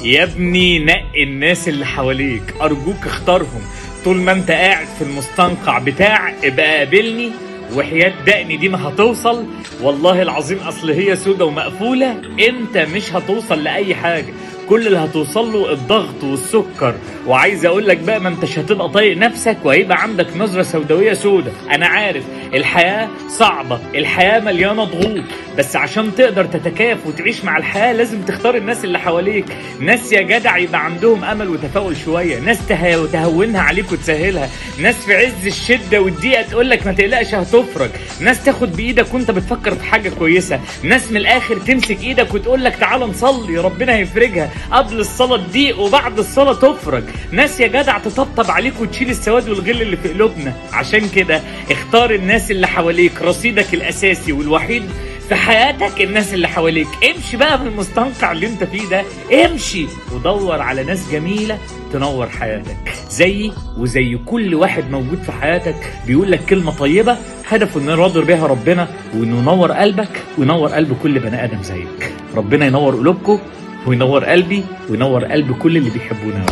يا ابني نقي الناس اللي حواليك، ارجوك اختارهم. طول ما انت قاعد في المستنقع بتاع ابقى قابلني، وحياة دقني دي ما هتوصل والله العظيم. اصل هي سودة ومقفولة، انت مش هتوصل لأي حاجة. كل اللي هتوصل له الضغط والسكر. وعايز اقول لك بقى، ما انتش هتبقى طايق نفسك وهيبقى عندك نظرة سوداوية سودة. انا عارف الحياة صعبة، الحياة مليانة ضغوط، بس عشان تقدر تتكيف وتعيش مع الحياة لازم تختار الناس اللي حواليك. ناس يا جدع يبقى عندهم امل وتفاؤل شوية، ناس تهونها عليك وتسهلها، ناس في عز الشدة والضيقة تقول لك ما تقلقش هتفرج، ناس تاخد بايدك وانت بتفكر في حاجة كويسة، ناس من الاخر تمسك ايدك وتقول لك تعال نصلي ربنا هيفرجها، قبل الصلاة تضيق وبعد الصلاة تفرج، ناس يا جدع تطبطب عليك وتشيل السواد والغل اللي في قلوبنا. عشان كده اختار الناس اللي حواليك، رصيدك الاساسي والوحيد في حياتك الناس اللي حواليك. امشي بقى من المستنقع اللي انت فيه ده، امشي ودور على ناس جميلة تنور حياتك، زيي وزي كل واحد موجود في حياتك بيقول لك كلمة طيبة هدفه انه يرضي بيها ربنا، وانه ينور قلبك وينور قلب كل بني ادم زيك. ربنا ينور قلوبكم وينور قلبي وينور قلب كل اللي بيحبونا.